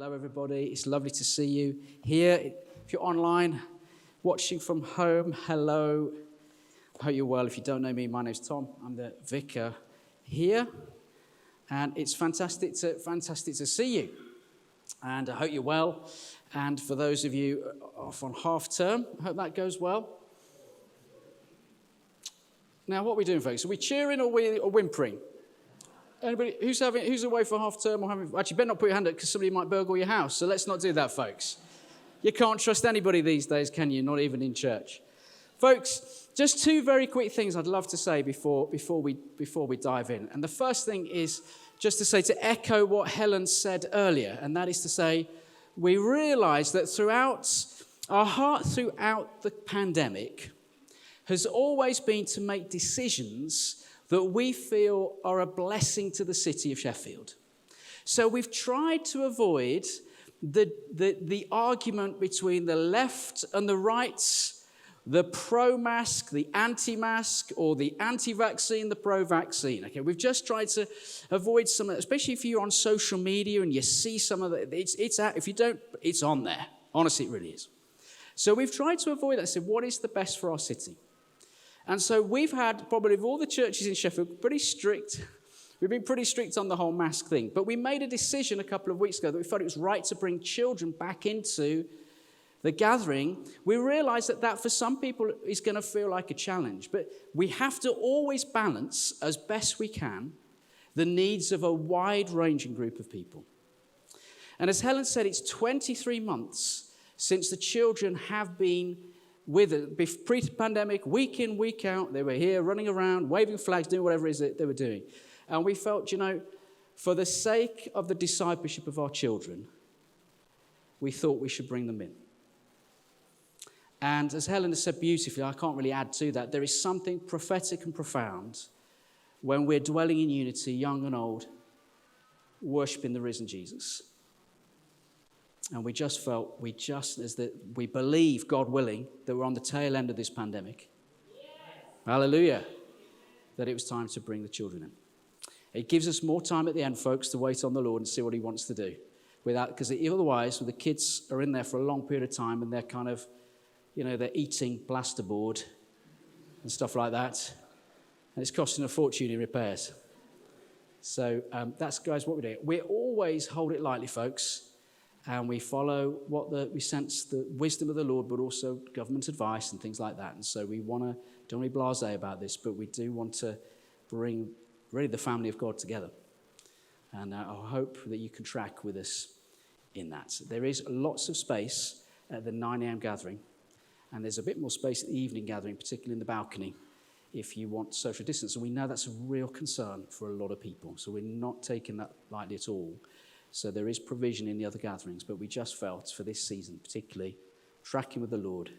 Hello, everybody. It's lovely to see you here. If you're online, watching from home, hello. I hope you're well. If you don't know me, my name's Tom. I'm the vicar here, and it's fantastic to see you. And I hope you're well. And for those of you off on half term, I hope that goes well. Now, what are we doing, folks? Are we cheering or whimpering? Anybody who's away for half term or having? Actually, better not put your hand up because somebody might burgle your house. So let's not do that, folks. You can't trust anybody these days, can you? Not even in church, folks. Just two very quick things I'd love to say before we dive in. And the first thing is just to say, to echo what Helen said earlier, and that is to say, we realise that our heart throughout the pandemic has always been to make decisions that we feel are a blessing to the city of Sheffield. So we've tried to avoid the argument between the left and the right, the pro-mask, the anti-mask, or the anti-vaccine, the pro-vaccine. Okay, we've just tried to avoid some of that, especially if you're on social media and you see some of it. If you don't, it's on there. Honestly, it really is. So we've tried to avoid that. So what is the best for our city? And so we've had, probably of all the churches in Sheffield, pretty strict. We've been pretty strict on the whole mask thing. But we made a decision a couple of weeks ago that we felt it was right to bring children back into the gathering. We realised that for some people is going to feel like a challenge. But we have to always balance, as best we can, the needs of a wide-ranging group of people. And as Helen said, it's 23 months since the children have been with it. Pre-pandemic, week in, week out, they were here running around, waving flags, doing whatever it is that they were doing. And we felt, for the sake of the discipleship of our children, we thought we should bring them in. And as Helen has said beautifully, I can't really add to that, there is something prophetic and profound when we're dwelling in unity, young and old, worshipping the risen Jesus. And we just felt, we believe, God willing, that we're on the tail end of this pandemic. Yes. Hallelujah. That it was time to bring the children in. It gives us more time at the end, folks, to wait on the Lord and see what he wants to do. Because otherwise, the kids are in there for a long period of time and they're kind of, they're eating plasterboard and stuff like that. And it's costing a fortune in repairs. So that's, guys, what we're doing. We always hold it lightly, folks. And we follow we sense the wisdom of the Lord, but also government advice and things like that. And so we don't want to be blasé about this, but we do want to bring really the family of God together. And I hope that you can track with us in that. There is lots of space at the 9 a.m. gathering, and there's a bit more space at the evening gathering, particularly in the balcony, if you want social distance. And we know that's a real concern for a lot of people, so we're not taking that lightly at all. So there is provision in the other gatherings, but we just felt for this season, particularly tracking with the Lord,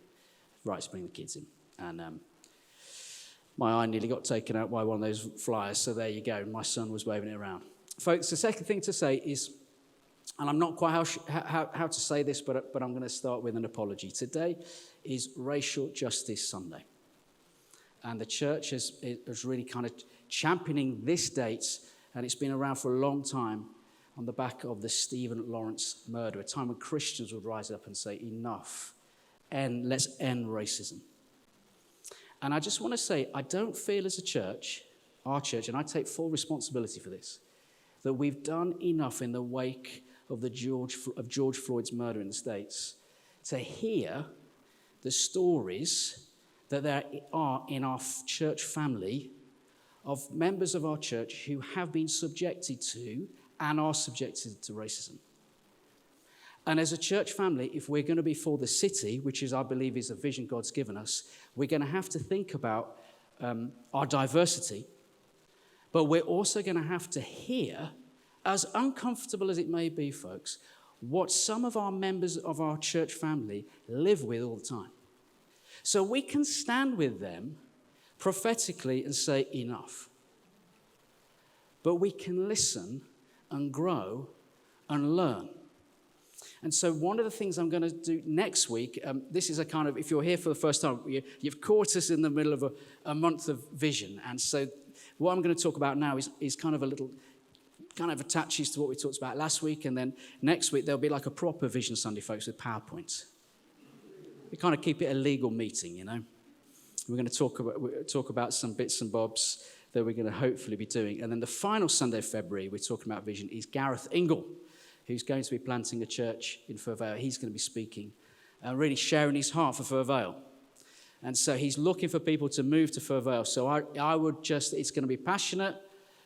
right to bring the kids in. And my eye nearly got taken out by one of those flyers, so there you go. My son was waving it around. Folks, the second thing to say is, and I'm not quite how to say this, but I'm going to start with an apology. Today is Racial Justice Sunday. And the church is really kind of championing this date, and it's been around for a long time, on the back of the Stephen Lawrence murder, a time when Christians would rise up and say, enough, and let's end racism. And I just want to say, I don't feel as a church, our church, and I take full responsibility for this, that we've done enough in the wake of George Floyd's murder in the States to hear the stories that there are in our church family of members of our church who have been subjected to and are subjected to racism. And as a church family, if we're going to be for the city, which is, I believe, is a vision God's given us, we're going to have to think about our diversity, but we're also going to have to hear, as uncomfortable as it may be, folks, what some of our members of our church family live with all the time. So we can stand with them prophetically and say, enough. But we can listen and grow and learn. And so one of the things I'm going to do next week, this is a kind of, if you're here for the first time, you've caught us in the middle of a month of vision. And so what I'm going to talk about now is kind of a little kind of attaches to what we talked about last week, and then next week there'll be like a proper Vision Sunday, folks, with PowerPoint. We kind of keep it a legal meeting, you know. We're going to talk about some bits and bobs that we're going to hopefully be doing. And then the final Sunday of February, we're talking about vision, is Gareth Ingle, who's going to be planting a church in Fir Vale. He's going to be speaking and really sharing his heart for Fir Vale. And so he's looking for people to move to Fir Vale. So I would just, it's going to be passionate.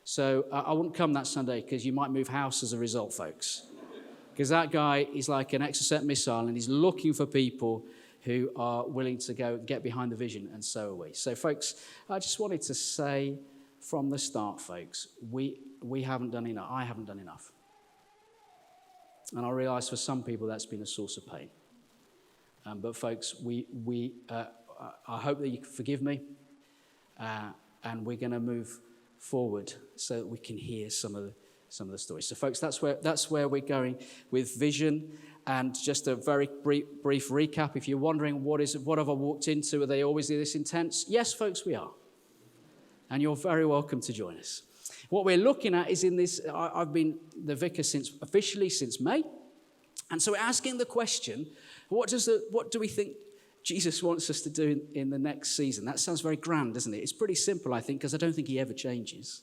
So I wouldn't come that Sunday because you might move house as a result, folks. Because that guy is like an Exocet missile and he's looking for people who are willing to go get behind the vision, and so are we. So, folks, I just wanted to say from the start, folks, we haven't done enough. I haven't done enough. And I realise for some people that's been a source of pain. But, folks, I hope that you can forgive me, and we're going to move forward so that we can hear some of the stories. So, folks, that's where we're going with vision. And just a very brief recap. If you're wondering what have I walked into, are they always this intense? Yes, folks, we are. And you're very welcome to join us. What we're looking at is in this. I've been the vicar officially since May, and so we're asking the question: what do we think Jesus wants us to do in the next season? That sounds very grand, doesn't it? It's pretty simple, I think, because I don't think he ever changes,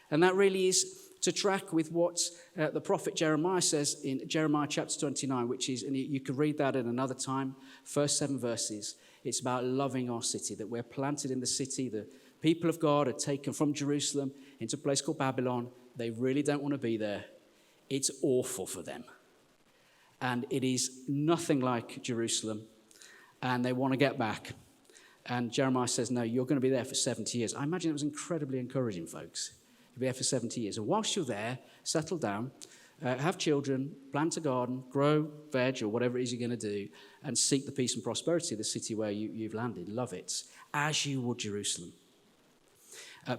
and that really is to track with what the prophet Jeremiah says in Jeremiah chapter 29, which is, and you can read that at another time, first 7 verses. It's about loving our city, that we're planted in the city. The people of God are taken from Jerusalem into a place called Babylon. They really don't want to be there. It's awful for them. And it is nothing like Jerusalem. And they want to get back. And Jeremiah says, no, you're going to be there for 70 years. I imagine it was incredibly encouraging, folks. Be there for 70 years. And whilst you're there, settle down, have children, plant a garden, grow veg or whatever it is you're going to do, and seek the peace and prosperity of the city where you've landed. Love it, as you would Jerusalem.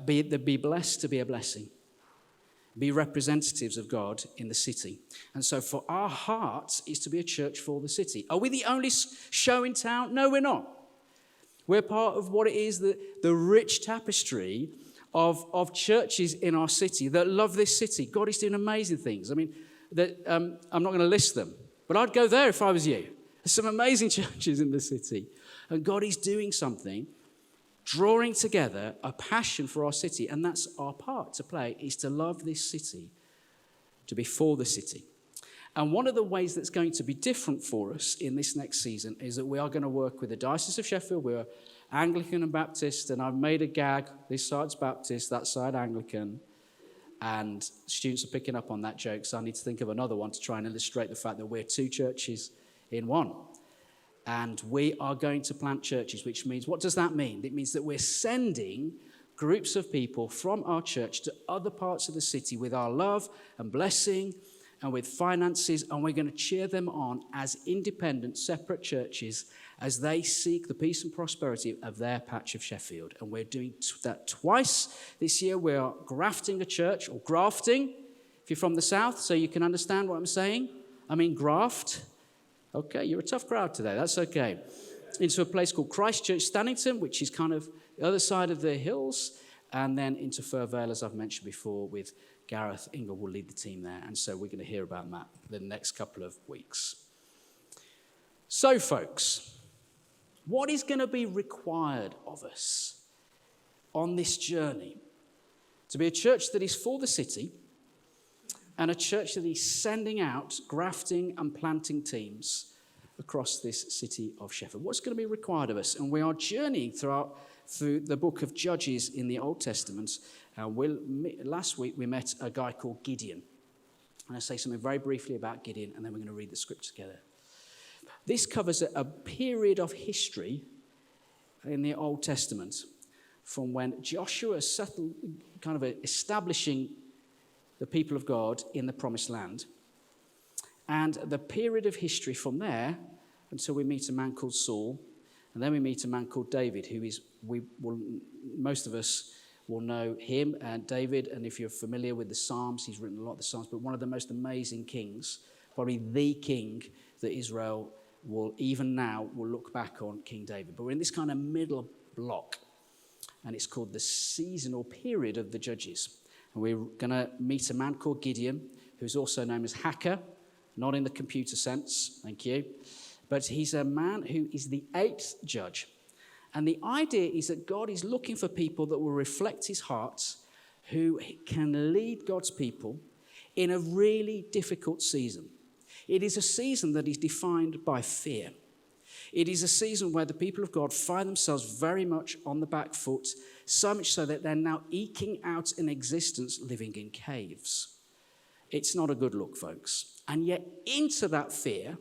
Be blessed to be a blessing. Be representatives of God in the city. And so for our hearts is to be a church for the city. Are we the only show in town? No, we're not. We're part of what it is, the rich tapestry of churches in our city that love this city. God is doing amazing things. I mean, I'm not going to list them, but I'd go there if I was you. There's some amazing churches in the city. And God is doing something, drawing together a passion for our city. And that's our part to play, is to love this city, to be for the city. And one of the ways that's going to be different for us in this next season is that we are going to work with the Diocese of Sheffield. We're Anglican and Baptist, and I've made a gag. This side's Baptist, that side Anglican. And students are picking up on that joke, so I need to think of another one to try and illustrate the fact that we're 2 churches in one. And we are going to plant churches, which means, what does that mean? It means that we're sending groups of people from our church to other parts of the city with our love and blessing and with finances, and we're going to cheer them on as independent, separate churches as they seek the peace and prosperity of their patch of Sheffield. And we're doing that twice this year. We are grafting a church, or grafting, if you're from the south, so you can understand what I'm saying. I mean graft. Okay, you're a tough crowd today. That's okay. Into a place called Christ Church Stannington, which is kind of the other side of the hills, and then into Fir Vale, as I've mentioned before, with Gareth Ingle will lead the team there. And so we're going to hear about that the next couple of weeks. So, folks, what is going to be required of us on this journey to be a church that is for the city and a church that is sending out grafting and planting teams across this city of Sheffield? What's going to be required of us? And we are journeying through the book of Judges in the Old Testament. Last week we met a guy called Gideon. And I'll say something very briefly about Gideon, and then we're going to read the scripture together. This covers a period of history in the Old Testament from when Joshua settled, kind of establishing the people of God in the Promised Land. And the period of history from there until we meet a man called Saul, and then we meet a man called David, who is, most of us will know him and David. And if you're familiar with the Psalms, he's written a lot of the Psalms, but one of the most amazing kings, probably the king that Israel will look back on, King David. But we're in this kind of middle block, and it's called the seasonal period of the Judges. And We're going to meet a man called Gideon, who's also known as Hacker, not in the computer sense, thank you, but he's a man who is the 8th judge. And the idea is that God is looking for people that will reflect his heart, who can lead God's people in a really difficult season. It is a season that is defined by fear. It is a season where the people of God find themselves very much on the back foot, so much so that they're now eking out an existence living in caves. It's not a good look, folks. And yet into that fear,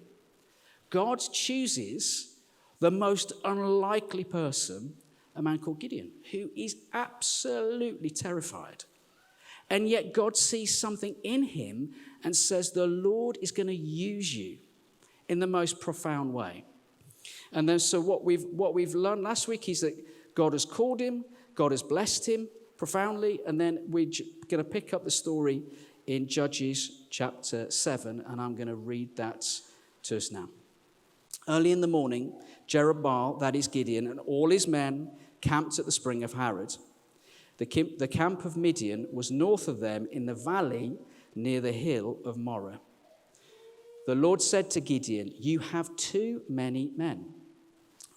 God chooses the most unlikely person, a man called Gideon, who is absolutely terrified. And yet God sees something in him and says, the Lord is going to use you in the most profound way. And then so what we've learned last week is that God has called him, God has blessed him profoundly, and then we're going to pick up the story in Judges chapter 7, and I'm going to read that to us now. Early in the morning, Jerubbaal, that is Gideon, and all his men camped at the spring of Harod. The camp of Midian was north of them in the valley near the hill of Moreh. The Lord said to Gideon, you have too many men.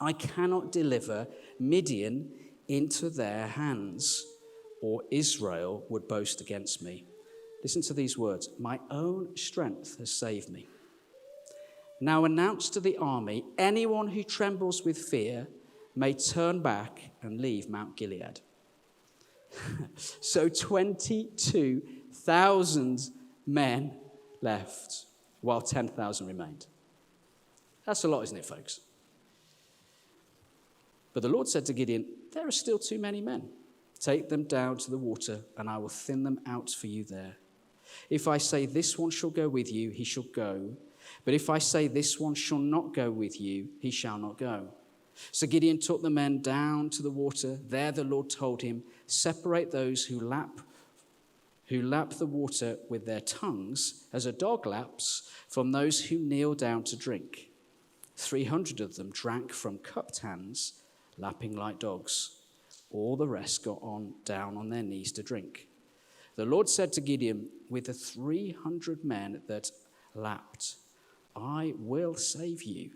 I cannot deliver Midian into their hands, or Israel would boast against me. Listen to these words. My own strength has saved me. Now announce to the army, anyone who trembles with fear may turn back and leave Mount Gilead. So 22,000 men left, while 10,000 remained. That's a lot, isn't it, folks? But the Lord said to Gideon, there are still too many men. Take them down to the water, and I will thin them out for you there. If I say this one shall go with you, he shall go. But if I say this one shall not go with you, he shall not go. So Gideon took the men down to the water. There the Lord told him, separate those who lap the water with their tongues, as a dog laps, from those who kneel down to drink. 300 of them drank from cupped hands, lapping like dogs. All the rest got down on their knees to drink. The Lord said to Gideon, with the 300 men that lapped, I will save you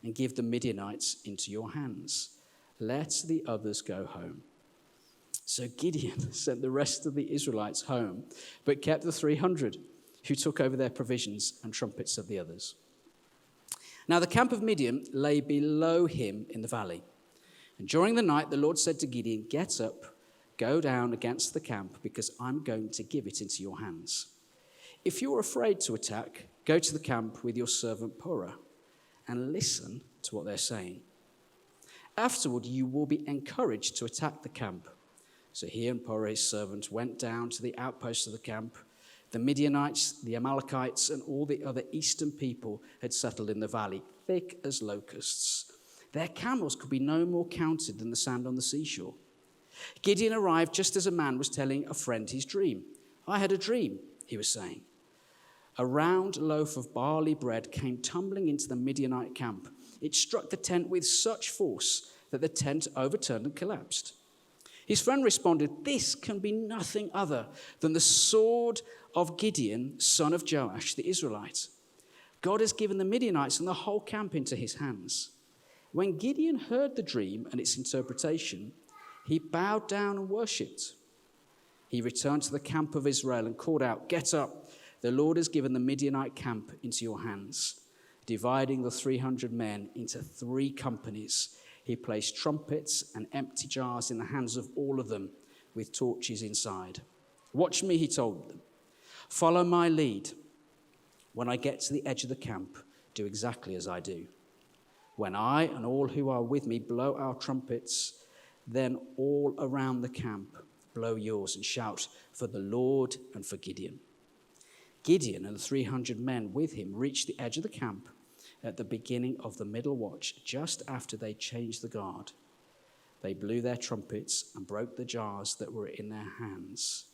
and give the Midianites into your hands. Let the others go home. So Gideon sent the rest of the Israelites home, but kept the 300 who took over their provisions and trumpets of the others. Now the camp of Midian lay below him in the valley. And during the night, the Lord said to Gideon, get up, go down against the camp, because I'm going to give it into your hands. If you're afraid to attack, go to the camp with your servant Purah and listen to what they're saying. Afterward, you will be encouraged to attack the camp. So he and Purah, his servant, went down to the outposts of the camp. The Midianites, the Amalekites, and all the other eastern people had settled in the valley, thick as locusts. Their camels could be no more counted than the sand on the seashore. Gideon arrived just as a man was telling a friend his dream. I had a dream, he was saying. A round loaf of barley bread came tumbling into the Midianite camp. It struck the tent with such force that the tent overturned and collapsed. His friend responded, this can be nothing other than the sword of Gideon, son of Joash, the Israelite. God has given the Midianites and the whole camp into his hands. When Gideon heard the dream and its interpretation, he bowed down and worshipped. He returned to the camp of Israel and called out, get up, the Lord has given the Midianite camp into your hands. Dividing the 300 men into 3 companies, he placed trumpets and empty jars in the hands of all of them with torches inside. Watch me, he told them. Follow my lead. When I get to the edge of the camp, do exactly as I do. When I and all who are with me blow our trumpets, then all around the camp blow yours and shout for the Lord and for Gideon. Gideon and the 300 men with him reached the edge of the camp at the beginning of the middle watch, just after they changed the guard. They blew their trumpets and broke the jars that were in their hands.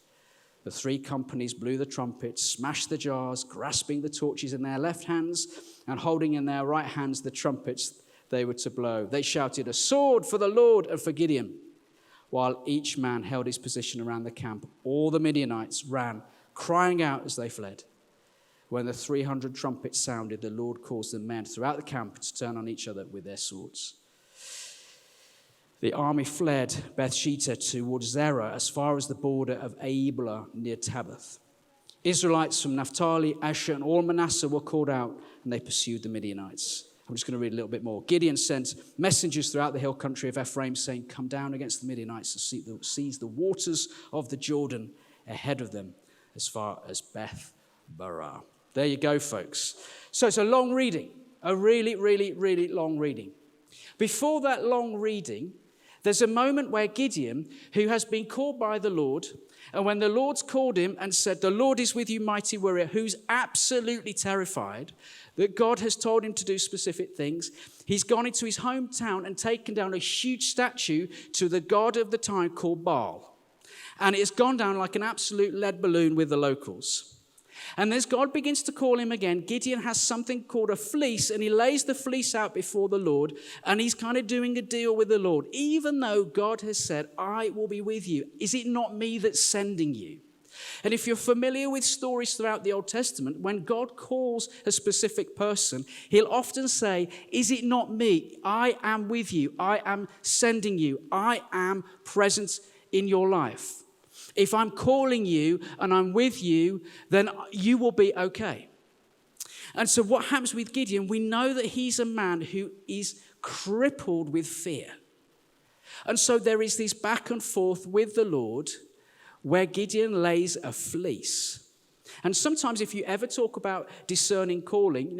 The 3 companies blew the trumpets, smashed the jars, grasping the torches in their left hands and holding in their right hands the trumpets they were to blow. They shouted, a sword for the Lord and for Gideon. while each man held his position around the camp. All the Midianites ran, crying out as they fled. When the 300 trumpets sounded, the Lord caused the men throughout the camp to turn on each other with their swords. The army fled Bethshitta towards Zerah as far as the border of Aiblah near Tabbath. Israelites from Naphtali, Asher, and all Manasseh were called out, and they pursued the Midianites. I'm just going to read a little bit more. Gideon sent messengers throughout the hill country of Ephraim, saying, "Come down against the Midianites and seize the waters of the Jordan ahead of them as far as Beth Barah." There you go, folks. So it's a long reading, a really, really, really long reading. Before that long reading, there's a moment where Gideon, who has been called by the Lord, and when the Lord's called him and said, "The Lord is with you, mighty warrior," who's absolutely terrified that God has told him to do specific things, he's gone into his hometown and taken down a huge statue to the god of the time called Baal. And it has gone down like an absolute lead balloon with the locals. And as God begins to call him again, Gideon has something called a fleece, and he lays the fleece out before the Lord, and he's kind of doing a deal with the Lord. Even though God has said, "I will be with you, is it not me that's sending you?" And if you're familiar with stories throughout the Old Testament, when God calls a specific person, he'll often say, "Is it not me? I am with you. I am sending you. I am present in your life. If I'm calling you and I'm with you, then you will be okay." And so what happens with Gideon, we know that he's a man who is crippled with fear. And so there is this back and forth with the Lord where Gideon lays a fleece. And sometimes if you ever talk about discerning calling,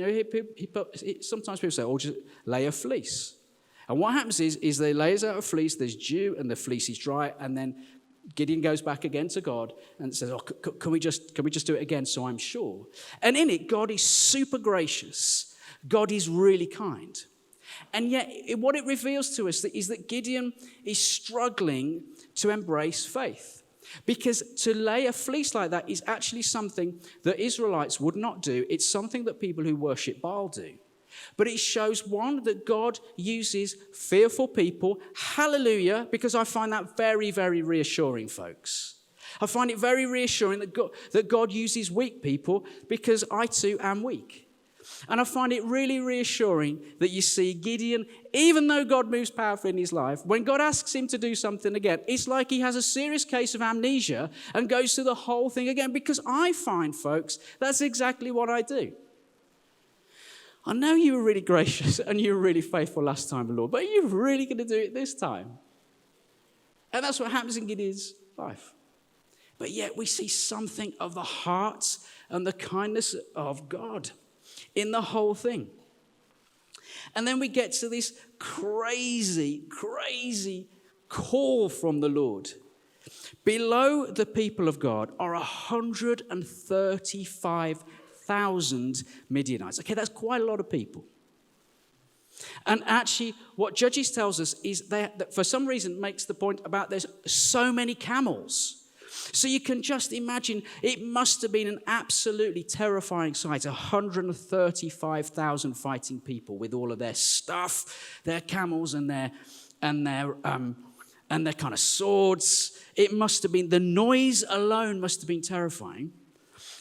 sometimes people say, "Oh, just lay a fleece." And what happens is they lays out a fleece, there's dew and the fleece is dry, and then Gideon goes back again to God and says, "Oh, can we just do it again so I'm sure?" And in it, God is super gracious. God is really kind. And yet, what it reveals to us is that Gideon is struggling to embrace faith. Because to lay a fleece like that is actually something that Israelites would not do. It's something that people who worship Baal do. But it shows, one, that God uses fearful people. Hallelujah, because I find that very, very reassuring, folks. I find it very reassuring that God uses weak people, because I too am weak. And I find it really reassuring that you see Gideon, even though God moves powerfully in his life, when God asks him to do something again, it's like he has a serious case of amnesia and goes through the whole thing again. Because I find, folks, that's exactly what I do. I know you were really gracious and you were really faithful last time, Lord, but are you really going to do it this time? And that's what happens in Gideon's life. But yet we see something of the heart and the kindness of God in the whole thing. And then we get to this crazy, crazy call from the Lord. Below the people of God are 135,000 Midianites. Okay, that's quite a lot of people. And actually, what Judges tells us is that for some reason makes the point about there's so many camels. So you can just imagine it must have been an absolutely terrifying sight, 135,000 fighting people with all of their stuff, their camels and their kind of swords. It must have been, the noise alone must have been terrifying.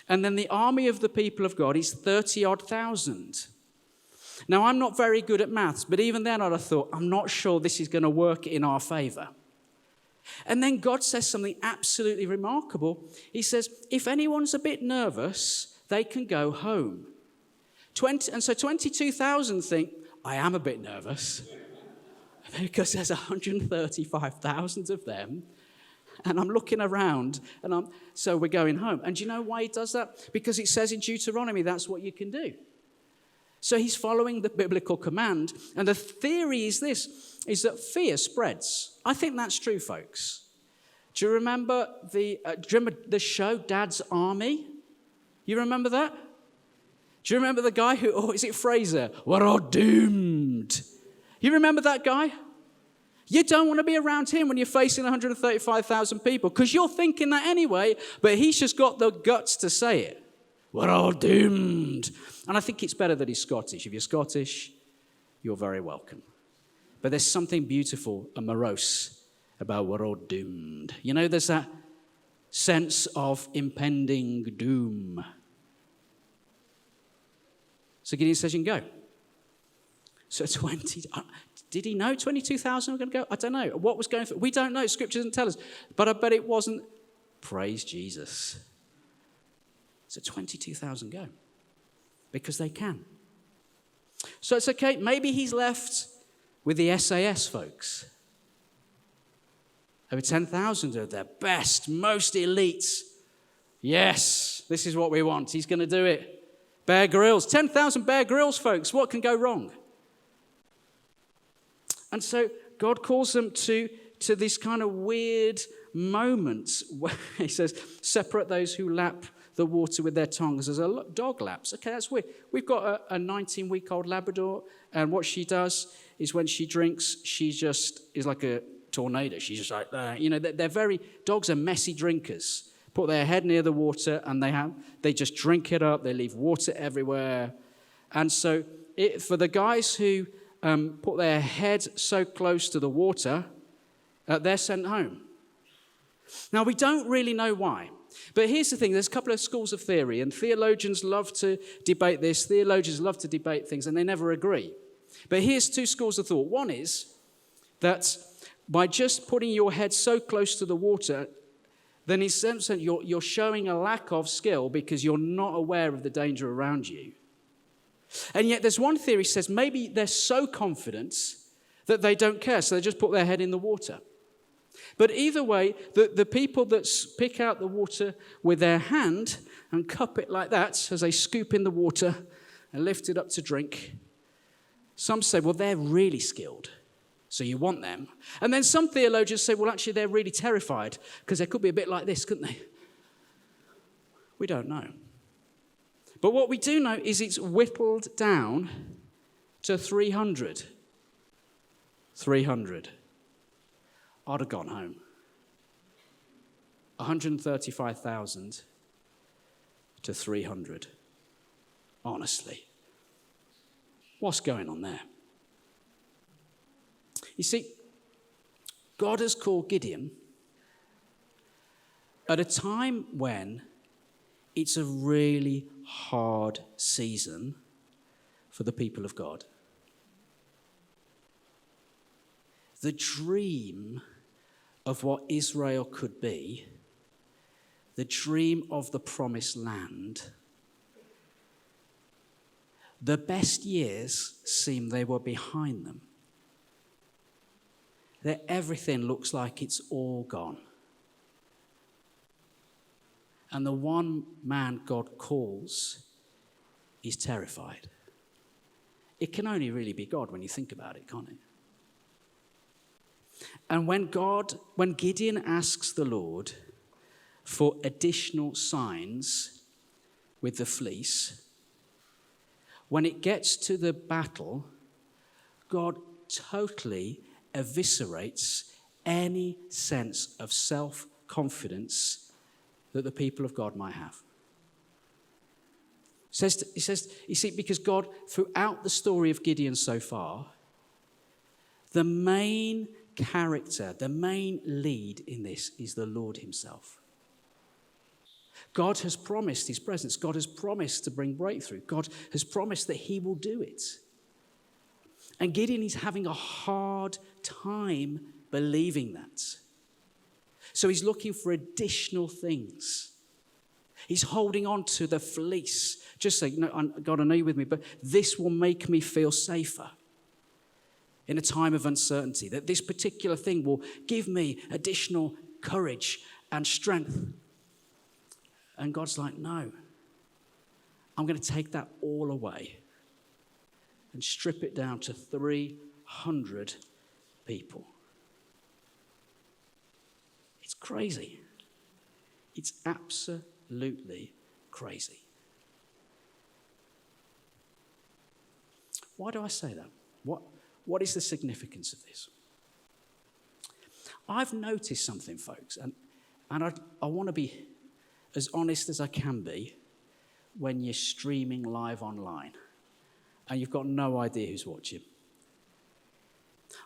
And then the army of the people of God is 30-odd thousand. Now, I'm not very good at maths, but even then I'd have thought, I'm not sure this is going to work in our favor. And then God says something absolutely remarkable. He says, if anyone's a bit nervous, they can go home. And so 22,000 think, I am a bit nervous. Because there's 135,000 of them. And I'm looking around, so we're going home. And do you know why he does that? Because it says in Deuteronomy, that's what you can do. So he's following the biblical command. And the theory is this, is that fear spreads. I think that's true, folks. Do you remember the show Dad's Army? You remember that? Do you remember the guy who, is it Fraser? We're all doomed. You remember that guy? You don't want to be around him when you're facing 135,000 people because you're thinking that anyway, but he's just got the guts to say it. We're all doomed. And I think it's better that he's Scottish. If you're Scottish, you're very welcome. But there's something beautiful and morose about we're all doomed. You know, there's that sense of impending doom. So Gideon says, you can go. So did he know 22,000 were going to go? I don't know. What was going on? We don't know. Scripture doesn't tell us. But I bet it wasn't. Praise Jesus. So 22,000 go. Because they can. So it's okay. Maybe he's left with the SAS folks. Over 10,000 of their best, most elites. Yes, this is what we want. He's going to do it. Bear Grylls. 10,000 Bear Grylls folks. What can go wrong? And so God calls them to this kind of weird moment where he says, separate those who lap the water with their tongues as a dog laps. Okay, that's weird. We've got a 19-week-old Labrador, and what she does is when she drinks, she just is like a tornado. She's just like that. You know, dogs are messy drinkers. Put their head near the water, and they just drink it up. They leave water everywhere. And so for the guys who put their head so close to the water, they're sent home. Now, we don't really know why. But here's the thing. There's a couple of schools of theory, and theologians love to debate this. Theologians love to debate things, and they never agree. But here's two schools of thought. One is that by just putting your head so close to the water, then in some sense you're showing a lack of skill because you're not aware of the danger around you. And yet there's one theory that says maybe they're so confident that they don't care, so they just put their head in the water. But either way, the people that pick out the water with their hand and cup it like that as they scoop in the water and lift it up to drink, some say, well, they're really skilled, so you want them. And then some theologians say, well, actually, they're really terrified because they could be a bit like this, couldn't they? We don't know. But what we do know is it's whittled down to 300. 300. I'd have gone home. 135,000 to 300. Honestly. What's going on there? You see, God has called Gideon at a time when it's a really hard season for the people of God. The dream of what Israel could be, the dream of the promised land, the best years seem they were behind them. That everything looks like it's all gone. And the one man God calls is terrified. It can only really be God when you think about it, can't it? And when Gideon asks the Lord for additional signs with the fleece, when it gets to the battle, God totally eviscerates any sense of self-confidence that the people of God might have. He says, you see, because God, throughout the story of Gideon so far, the main character, the main lead in this is the Lord himself. God has promised his presence. God has promised to bring breakthrough. God has promised that he will do it. And Gideon is having a hard time believing that. So he's looking for additional things. He's holding on to the fleece. Just saying, no, God, I know you're with me, but this will make me feel safer in a time of uncertainty. That this particular thing will give me additional courage and strength. And God's like, no, I'm going to take that all away and strip it down to 300 people. It's crazy. It's absolutely crazy. Why do I say that? What is the significance of this? I've noticed something, folks, and I want to be as honest as I can be when you're streaming live online and you've got no idea who's watching.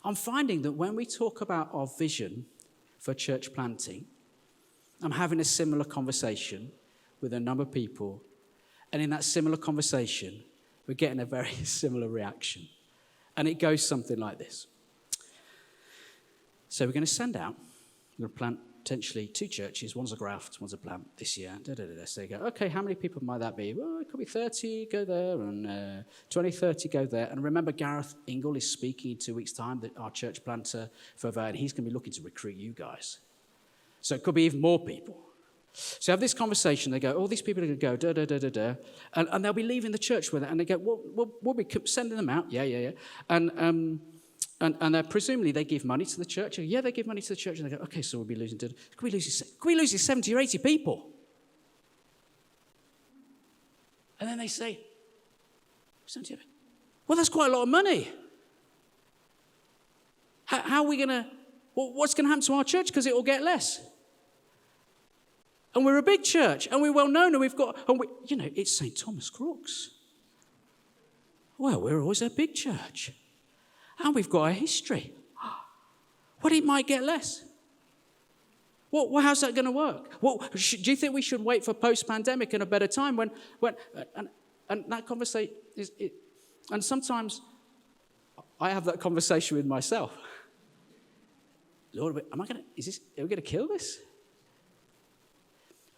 I'm finding that when we talk about our vision for church planting, I'm having a similar conversation with a number of people, and in that similar conversation, we're getting a very similar reaction. And it goes something like this. So we're going to send out, we're going to plant potentially 2 churches. One's a graft, one's a plant this year. So you go, okay, how many people might that be? Well, it could be 30, go there, and 20, 30, go there. And remember, Gareth Ingle is speaking in 2 weeks' time, our church planter for that, and he's going to be looking to recruit you guys. So it could be even more people. So have this conversation. They go, all these people are going to go, and they'll be leaving the church with it. And they go, we'll be sending them out. Yeah. And presumably they give money to the church. Yeah, they give money to the church. And they go, okay, so we'll be losing. Could we lose 70 or 80 people? And then they say, 70. Well, that's quite a lot of money. How are we going to? What's going to happen to our church? Because it will get less. And we're a big church, and we're well known, and it's St. Thomas Crooks. Well, we're always a big church, and we've got a history. Well, it might get less. Well, how's that going to work? Well, do you think we should wait for post-pandemic and a better time when that conversation is? And sometimes I have that conversation with myself. Lord, are we going to kill this?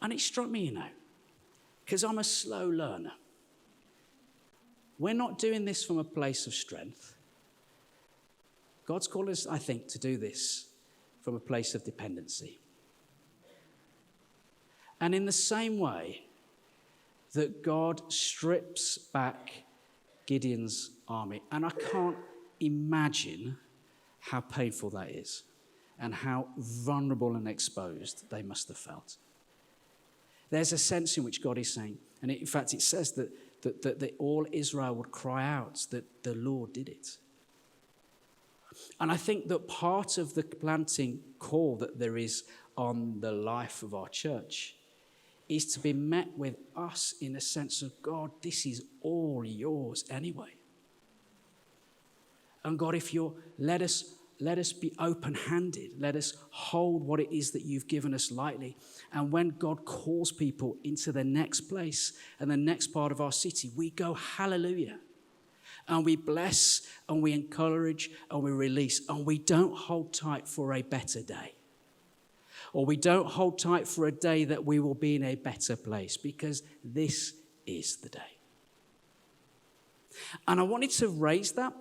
And it struck me, because I'm a slow learner. We're not doing this from a place of strength. God's called us, I think, to do this from a place of dependency. And in the same way that God strips back Gideon's army, and I can't imagine how painful that is and how vulnerable and exposed they must have felt. There's a sense in which God is saying, and in fact it says that all Israel would cry out that the Lord did it. And I think that part of the planting call that there is on the life of our church is to be met with us in a sense of, God, this is all yours anyway. And God, if you're, let us be open-handed. Let us hold what it is that you've given us lightly. And when God calls people into the next place and the next part of our city, we go hallelujah. And we bless and we encourage and we release. And we don't hold tight for a better day. Or we don't hold tight for a day that we will be in a better place, because this is the day. And I wanted to raise that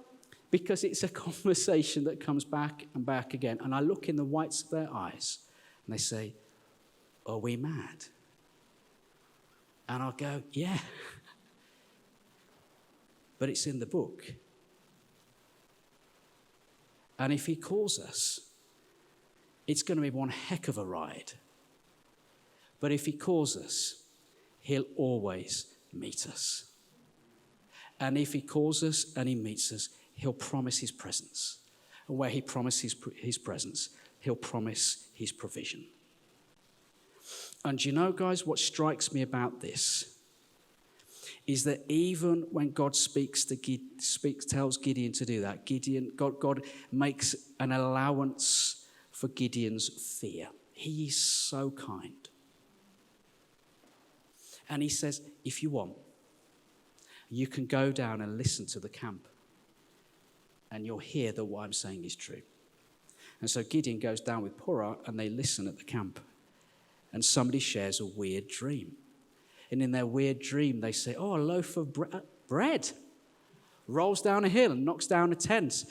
because it's a conversation that comes back and back again. And I look in the whites of their eyes and they say, are we mad? And I'll go, yeah. But it's in the book. And if he calls us, it's going to be one heck of a ride. But if he calls us, he'll always meet us. And if he calls us and he meets us, he'll promise his presence. And where he promises his presence, he'll promise his provision. And you know, guys, what strikes me about this is that even when God tells Gideon to do that, God makes an allowance for Gideon's fear. He is so kind. And he says, if you want, you can go down and listen to the camp. And you'll hear that what I'm saying is true. And so Gideon goes down with Purah and they listen at the camp. And somebody shares a weird dream. And in their weird dream, they say, a loaf of bread rolls down a hill and knocks down a tent.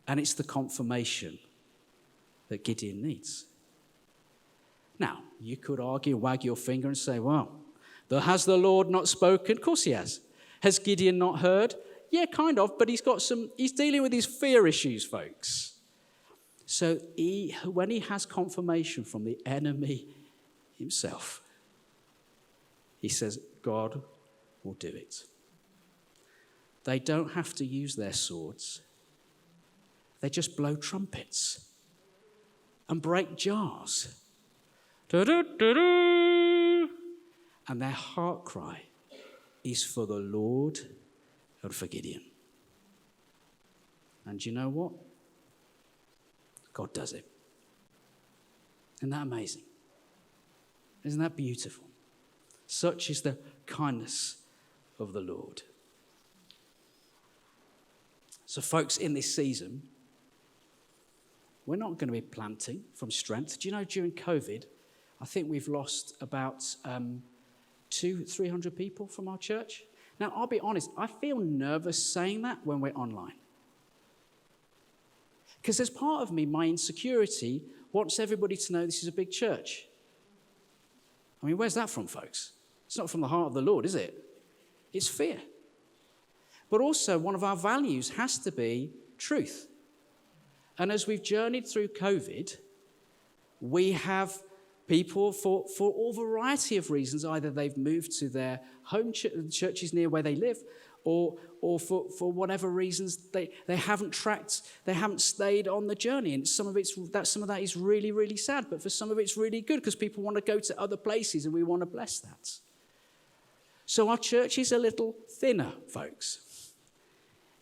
And it's the confirmation that Gideon needs. Now, you could argue, wag your finger and say, well, has the Lord not spoken? Of course he has. Has Gideon not heard? Yeah, kind of, but he's dealing with his fear issues, folks. So when he has confirmation from the enemy himself, he says, God will do it. They don't have to use their swords. They just blow trumpets and break jars. Da-da-da-da. And their heart cry is for the Lord and for Gideon. And you know what? God does it. Isn't that amazing? Isn't that beautiful? Such is the kindness of the Lord. So folks, in this season, we're not going to be planting from strength. Do you know, during COVID, I think we've lost about 200-300 people from our church. Now, I'll be honest, I feel nervous saying that when we're online. Because there's part of me, my insecurity, wants everybody to know this is a big church. I mean, where's that from, folks? It's not from the heart of the Lord, is it? It's fear. But also, one of our values has to be truth. And as we've journeyed through COVID, we have people for all variety of reasons. Either they've moved to their home churches near where they live, or for whatever reasons they haven't stayed on the journey. And some of that is really, really sad. But for some of it's really good because people want to go to other places and we want to bless that. So our church is a little thinner, folks.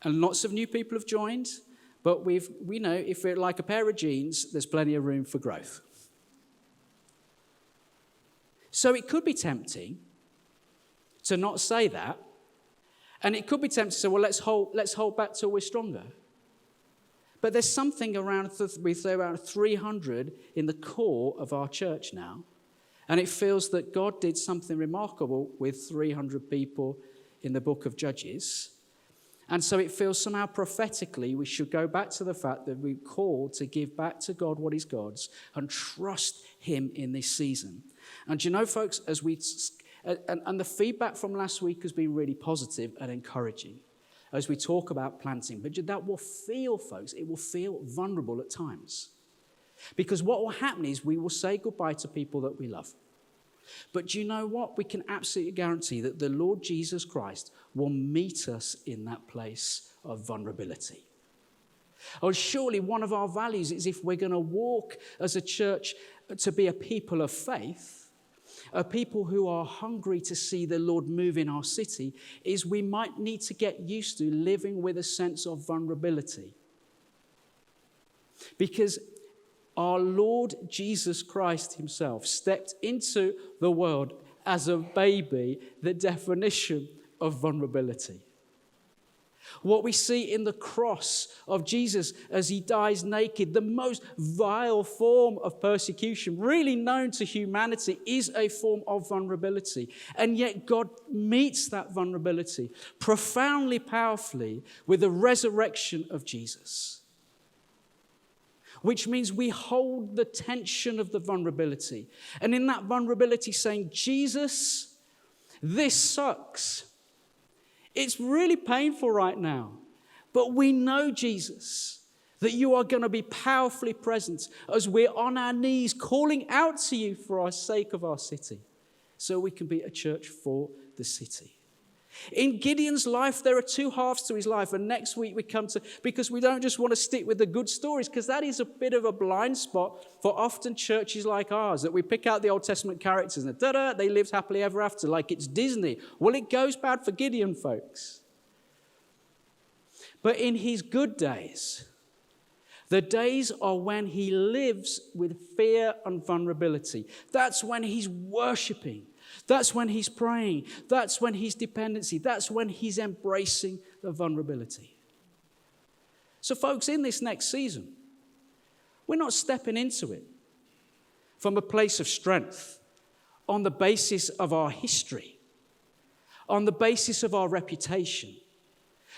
And lots of new people have joined, but we know if we're like a pair of jeans, there's plenty of room for growth. So it could be tempting to not say that, and it could be tempting to say, well, let's hold back till we're stronger. But there's something around 300 in the core of our church now, and it feels that God did something remarkable with 300 people in the book of Judges. And so it feels somehow prophetically we should go back to the fact that we're called to give back to God what is God's and trust him in this season. And you know, folks, and the feedback from last week has been really positive and encouraging as we talk about planting. But that will feel, folks, it will feel vulnerable at times. Because what will happen is we will say goodbye to people that we love. But do you know what? We can absolutely guarantee that the Lord Jesus Christ will meet us in that place of vulnerability. Oh, surely one of our values is if we're going to walk as a church to be a people of faith, a people who are hungry to see the Lord move in our city, is we might need to get used to living with a sense of vulnerability. Because our Lord Jesus Christ himself stepped into the world as a baby, the definition of vulnerability. What we see in the cross of Jesus as he dies naked, the most vile form of persecution really known to humanity, is a form of vulnerability. And yet God meets that vulnerability profoundly, powerfully with the resurrection of Jesus. Which means we hold the tension of the vulnerability. And in that vulnerability saying, Jesus, this sucks. It's really painful right now. But we know, Jesus, that you are going to be powerfully present as we're on our knees calling out to you for our sake of our city. So we can be a church for the city. In Gideon's life, there are two halves to his life. And next week we come to, because we don't just want to stick with the good stories, because that is a bit of a blind spot for often churches like ours, that we pick out the Old Testament characters and they lived happily ever after, like it's Disney. Well, it goes bad for Gideon, folks. But in his good days, the days are when he lives with fear and vulnerability. That's when he's worshiping. That's when he's praying. That's when he's dependency. That's when he's embracing the vulnerability. So folks, in this next season, we're not stepping into it from a place of strength on the basis of our history, on the basis of our reputation.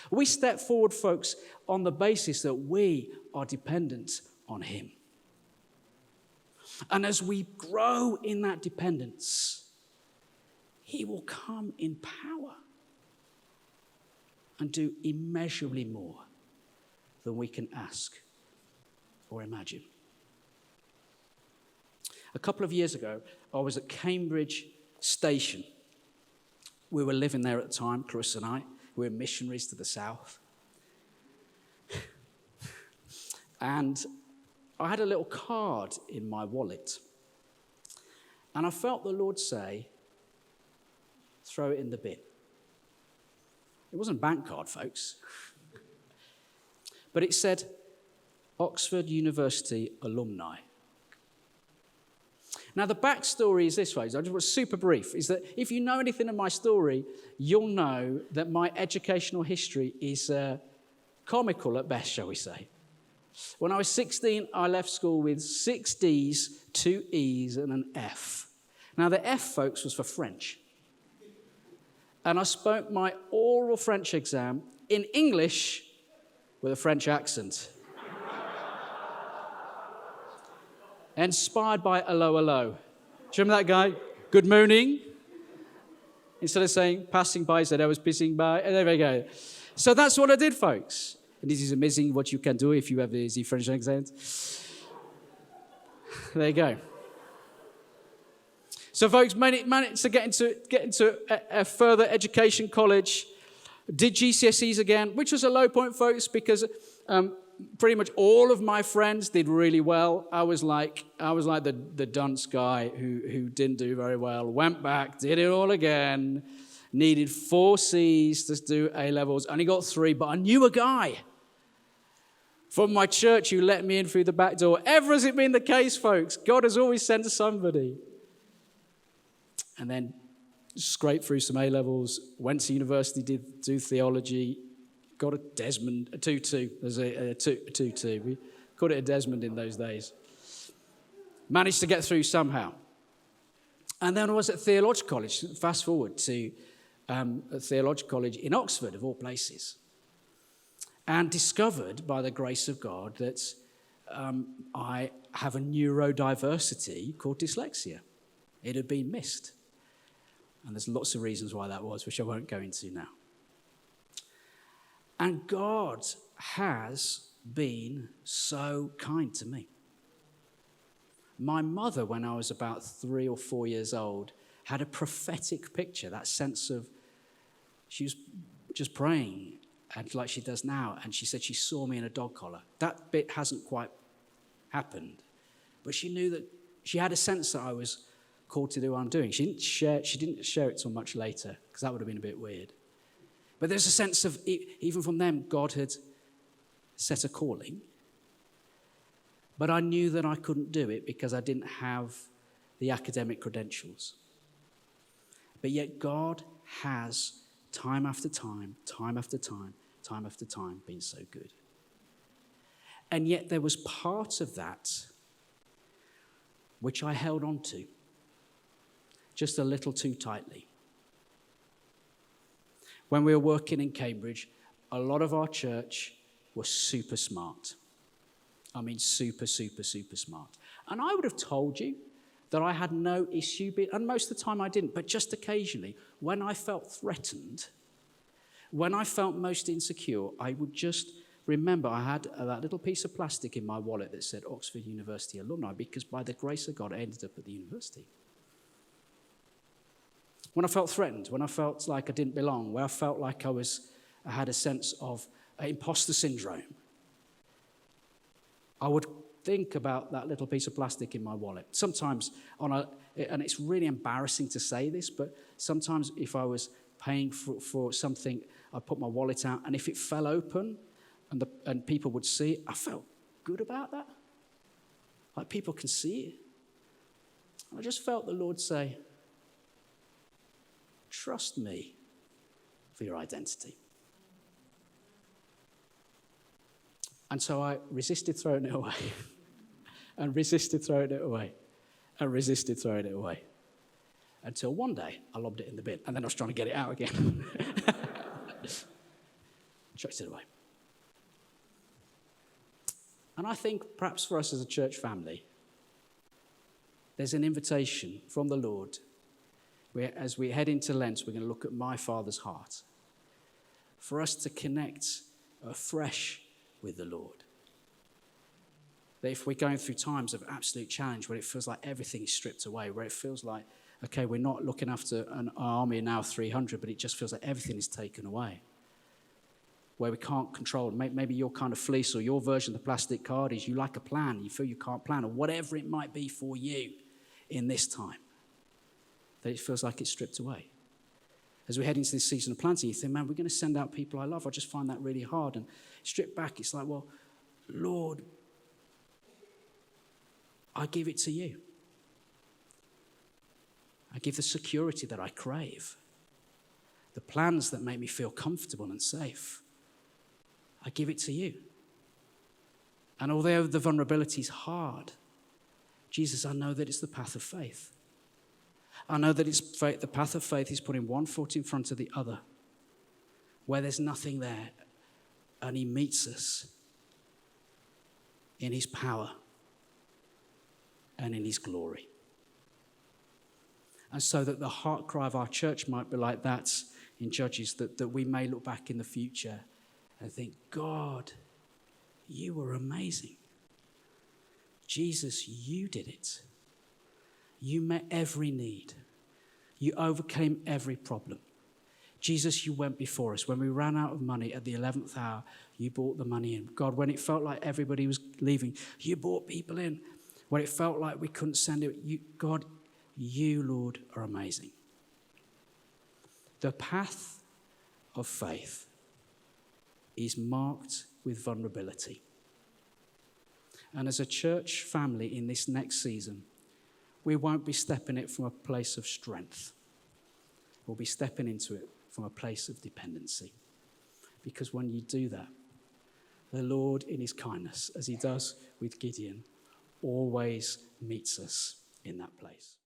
We step forward, folks, on the basis that we are dependent on him. And as we grow in that dependence, he will come in power and do immeasurably more than we can ask or imagine. A couple of years ago, I was at Cambridge Station. We were living there at the time, Chris and I. We were missionaries to the south. And I had a little card in my wallet. And I felt the Lord say, throw it in the bin. It wasn't a bank card, folks. But it said, Oxford University alumni. Now, the backstory is this way. I just want super brief, is that if you know anything of my story, you'll know that my educational history is comical at best, shall we say. When I was 16, I left school with 6 D's, 2 E's, and an F. Now, the F, folks, was for French. And I spoke my oral French exam in English with a French accent. Inspired by hello, hello. Do you remember that guy? Good morning. Instead of saying passing by, he said I was pissing by. And there we go. So that's what I did, folks. And this is amazing what you can do if you have the French accent. There you go. So, folks, managed to get into a further education college. Did GCSEs again, which was a low point, folks, because pretty much all of my friends did really well. I was like the dunce guy who didn't do very well. Went back, did it all again. Needed 4 C's to do A-levels. Only got 3, but I knew a guy from my church who let me in through the back door. Ever has it been the case, folks? God has always sent somebody. And then scraped through some A-levels, went to university, did do theology, got a Desmond, a 2-2. There's a 2-2. We called it a Desmond in those days. Managed to get through somehow. And then I was at theological college. Fast forward to a theological college in Oxford, of all places. And discovered, by the grace of God, that I have a neurodiversity called dyslexia. It had been missed. And there's lots of reasons why that was, which I won't go into now. And God has been so kind to me. My mother, when I was about 3 or 4 years old, had a prophetic picture, that sense of, she was just praying, and like she does now, and she said she saw me in a dog collar. That bit hasn't quite happened, but she knew that she had a sense that I was called to do what I'm doing. She didn't share it till much later, because that would have been a bit weird. But there's a sense of, even from them, God had set a calling. But I knew that I couldn't do it because I didn't have the academic credentials. But yet God has, time after time, time after time, time after time, been so good. And yet there was part of that which I held on to just a little too tightly. When we were working in Cambridge, a lot of our church was super smart. I mean, super, super, super smart. And I would have told you that I had no issue, and most of the time I didn't, but just occasionally, when I felt threatened, when I felt most insecure, I would just remember I had that little piece of plastic in my wallet that said Oxford University alumni, because by the grace of God, I ended up at the university. When I felt threatened, when I felt like I didn't belong, where I felt like I had a sense of imposter syndrome, I would think about that little piece of plastic in my wallet. Sometimes, and it's really embarrassing to say this, but sometimes if I was paying for something, I'd put my wallet out, and if it fell open and people would see it, I felt good about that. Like people can see it. I just felt the Lord say, trust me for your identity. And so I resisted throwing it away, and resisted throwing it away, and resisted throwing it away. Until one day, I lobbed it in the bin, and then I was trying to get it out again. Chucked it away. And I think perhaps for us as a church family, there's an invitation from the Lord where, as we head into Lent, we're going to look at my Father's heart, for us to connect afresh with the Lord. That if we're going through times of absolute challenge, where it feels like everything is stripped away, where it feels like, okay, we're not looking after an army now 300, but it just feels like everything is taken away, where we can't control. Maybe your kind of fleece or your version of the plastic card is you like a plan, you feel you can't plan, or whatever it might be for you in this time, that it feels like it's stripped away. As we head into this season of planting, you think, man, we're going to send out people I love. I just find that really hard. And strip back, it's like, well, Lord, I give it to you. I give the security that I crave, the plans that make me feel comfortable and safe. I give it to you. And although the vulnerability is hard, Jesus, I know that it's the path of faith. I know that it's the path of faith is putting one foot in front of the other, where there's nothing there, and he meets us in his power and in his glory. And so that the heart cry of our church might be like that in Judges, that we may look back in the future and think, God, you were amazing. Jesus, you did it. You met every need. You overcame every problem. Jesus, you went before us. When we ran out of money at the 11th hour, you brought the money in. God, when it felt like everybody was leaving, you brought people in. When it felt like we couldn't send it, God, you, Lord, are amazing. The path of faith is marked with vulnerability. And as a church family in this next season, we won't be stepping it from a place of strength. We'll be stepping into it from a place of dependency. Because when you do that, the Lord in his kindness, as he does with Gideon, always meets us in that place.